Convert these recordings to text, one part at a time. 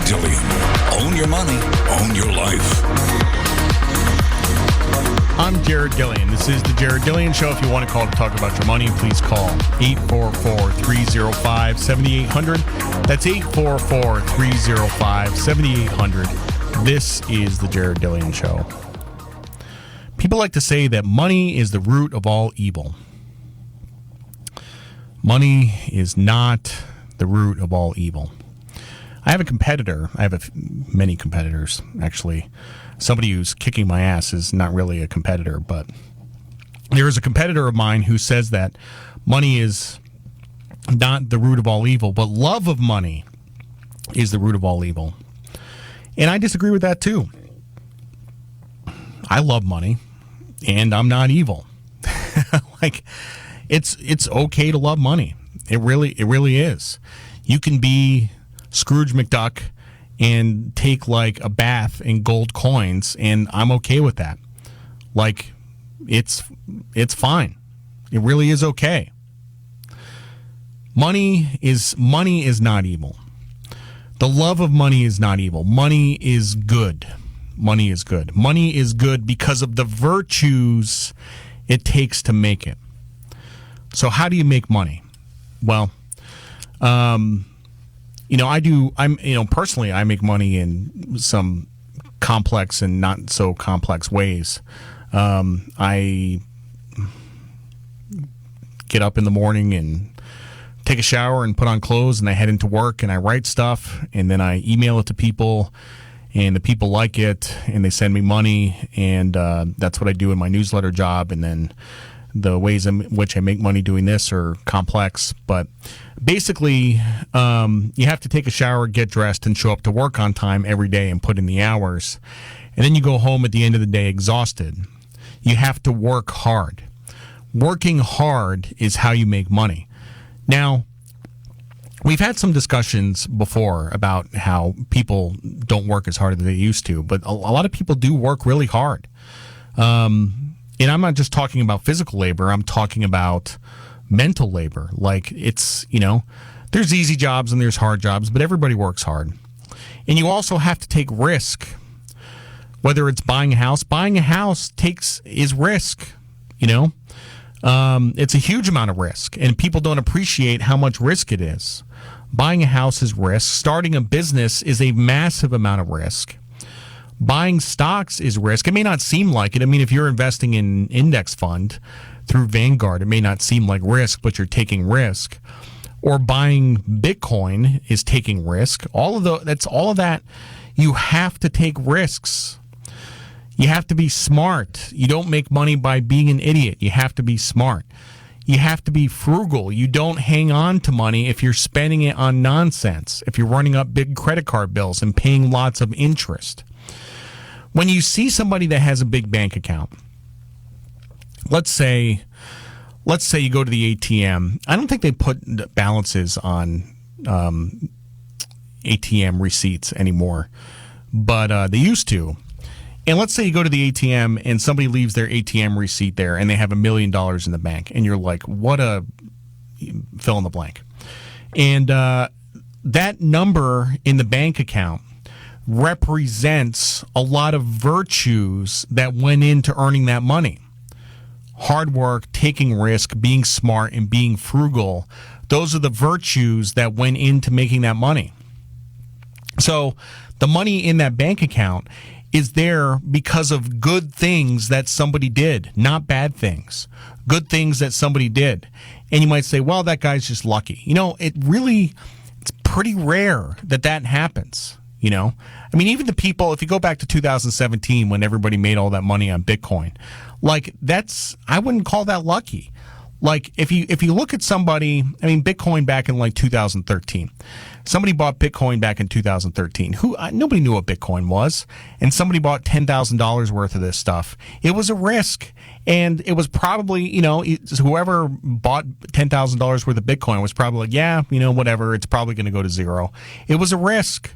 Dillian. Own your money, own your life. I'm Jared Dillian. This is the Jared Dillian Show. If you want to call to talk about your money, please call 844-305-7800. That's 844-305-7800. This is the Jared Dillian Show. People like to say that money is the root of all evil. Money is not the root of all evil. I have a competitor. I have many competitors, actually. Somebody who's kicking my ass is not really a competitor, but there is a competitor of mine who says that money is not the root of all evil, but love of money is the root of all evil. And I disagree with that too. I love money, and I'm not evil. Like, it's okay to love money. It really is. You can be Scrooge McDuck and take like a bath in gold coins, and I'm okay with that. Like, it's fine. It really is okay. Money is not evil. The love of money is not evil. Money is good. Money is good. Money is good because of the virtues it takes to make it. So how do you make money? Well, personally, I make money in some complex and not so complex ways. I get up in the morning and take a shower and put on clothes, and I head into work and I write stuff, and then I email it to people, and the people like it, and they send me money, and that's what I do in my newsletter job. And then the ways in which I make money doing this are complex, but basically, you have to take a shower, get dressed, and show up to work on time every day and put in the hours. And then you go home at the end of the day exhausted. You have to work hard. Working hard is how you make money. Now, we've had some discussions before about how people don't work as hard as they used to, but a lot of people do work really hard. And I'm not just talking about physical labor. I'm talking about mental labor. Like, it's, there's easy jobs and there's hard jobs, but everybody works hard. And you also have to take risk. Whether it's buying a house is risk, It's a huge amount of risk, and people don't appreciate how much risk it is. Buying a house is risk. Starting a business is a massive amount of risk. Buying stocks is risk. It may not seem like it. I mean, if you're investing in an index fund through Vanguard, it may not seem like risk, but you're taking risk. Or buying Bitcoin is taking risk. All of that. You have to take risks. You have to be smart. You don't make money by being an idiot. You have to be smart. You have to be frugal. You don't hang on to money if you're spending it on nonsense, if you're running up big credit card bills and paying lots of interest. When you see somebody that has a big bank account, let's say you go to the ATM. I don't think they put balances on ATM receipts anymore, but they used to. And let's say you go to the ATM and somebody leaves their ATM receipt there and they have $1 million in the bank, and you're like, what a fill in the blank. And that number in the bank account represents a lot of virtues that went into earning that money. Hard work, taking risk, being smart, and being frugal. Those are the virtues that went into making that money. So the money in that bank account is there because of good things that somebody did, not bad things. Good things that somebody did. And you might say, well, that guy's just lucky. It's pretty rare that happens. I mean, even the people, if you go back to 2017 when everybody made all that money on Bitcoin, I wouldn't call that lucky. Like, if you look at somebody, I mean, Bitcoin back in 2013, somebody bought Bitcoin back in 2013. Nobody knew what Bitcoin was, and somebody bought $10,000 worth of this stuff. It was a risk, and it was probably, whoever bought $10,000 worth of Bitcoin was probably like, whatever, it's probably going to go to zero. It was a risk.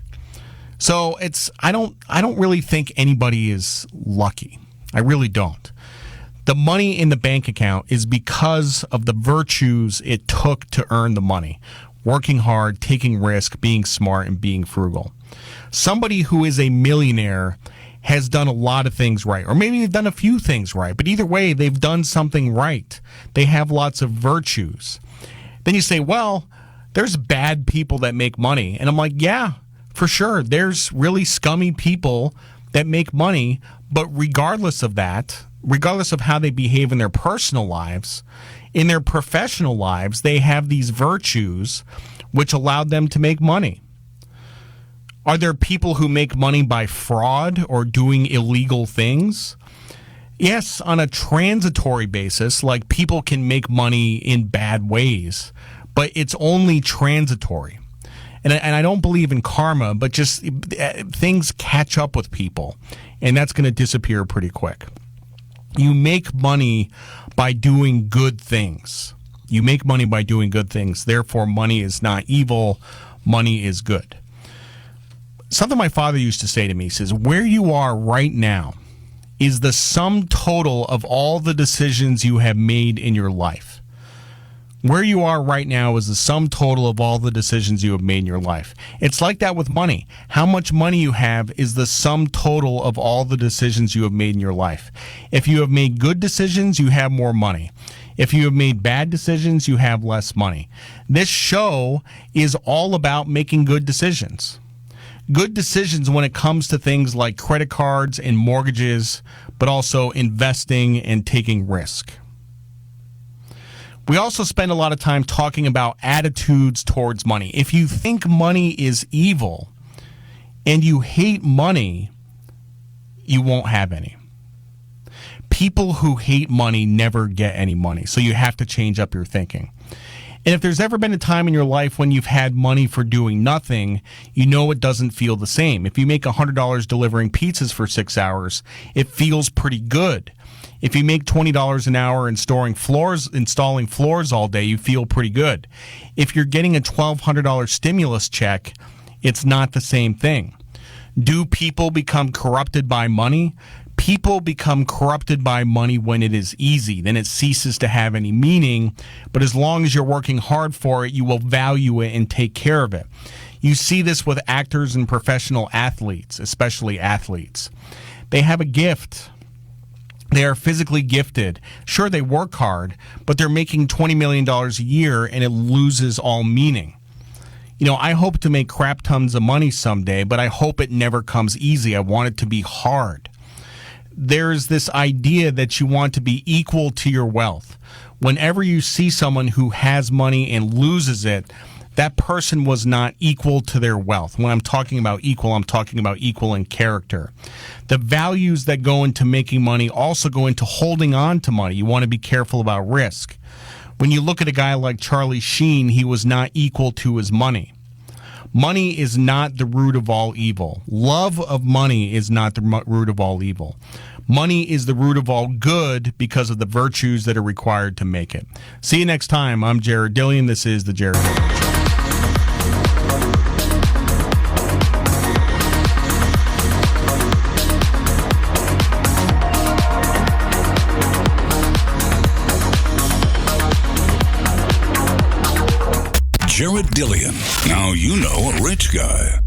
So I don't really think anybody is lucky. I really don't. The money in the bank account is because of the virtues it took to earn the money. Working hard, taking risk, being smart, and being frugal. Somebody who is a millionaire has done a lot of things right, or maybe they've done a few things right, but either way, they've done something right. They have lots of virtues. Then you say, well, there's bad people that make money. And I'm like, yeah, for sure. There's really scummy people that make money, but regardless of that, regardless of how they behave in their personal lives, in their professional lives, they have these virtues which allowed them to make money. Are there people who make money by fraud or doing illegal things? Yes, on a transitory basis, like people can make money in bad ways, but it's only transitory. And I don't believe in karma, but just things catch up with people, and that's going to disappear pretty quick. You make money by doing good things. You make money by doing good things. Therefore, money is not evil. Money is good. Something my father used to say to me, he says, where you are right now is the sum total of all the decisions you have made in your life. Where you are right now is the sum total of all the decisions you have made in your life. It's like that with money. How much money you have is the sum total of all the decisions you have made in your life. If you have made good decisions, you have more money. If you have made bad decisions, you have less money. This show is all about making good decisions. Good decisions when it comes to things like credit cards and mortgages, but also investing and taking risk. We also spend a lot of time talking about attitudes towards money. If you think money is evil and you hate money, you won't have any. People who hate money never get any money, so you have to change up your thinking. And if there's ever been a time in your life when you've had money for doing nothing, you know it doesn't feel the same. If you make $100 delivering pizzas for 6 hours, it feels pretty good. If you make $20 an hour installing floors all day, you feel pretty good. If you're getting a $1,200 stimulus check, it's not the same thing. Do people become corrupted by money? People become corrupted by money when it is easy. Then it ceases to have any meaning. But as long as you're working hard for it, you will value it and take care of it. You see this with actors and professional athletes, especially athletes. They have a gift. They are physically gifted. Sure, they work hard, but they're making $20 million a year, and it loses all meaning. You know, I hope to make crap tons of money someday, but I hope it never comes easy. I want it to be hard. There's this idea that you want to be equal to your wealth. Whenever you see someone who has money and loses it, that person was not equal to their wealth. When I'm talking about equal, I'm talking about equal in character. The values that go into making money also go into holding on to money. You want to be careful about risk. When you look at a guy like Charlie Sheen, he was not equal to his money. Money is not the root of all evil. Love of money is not the root of all evil. Money is the root of all good because of the virtues that are required to make it. See you next time. I'm Jared Dillian. This is The Jared Dillian Show. Jared Dillian. Now you know a rich guy.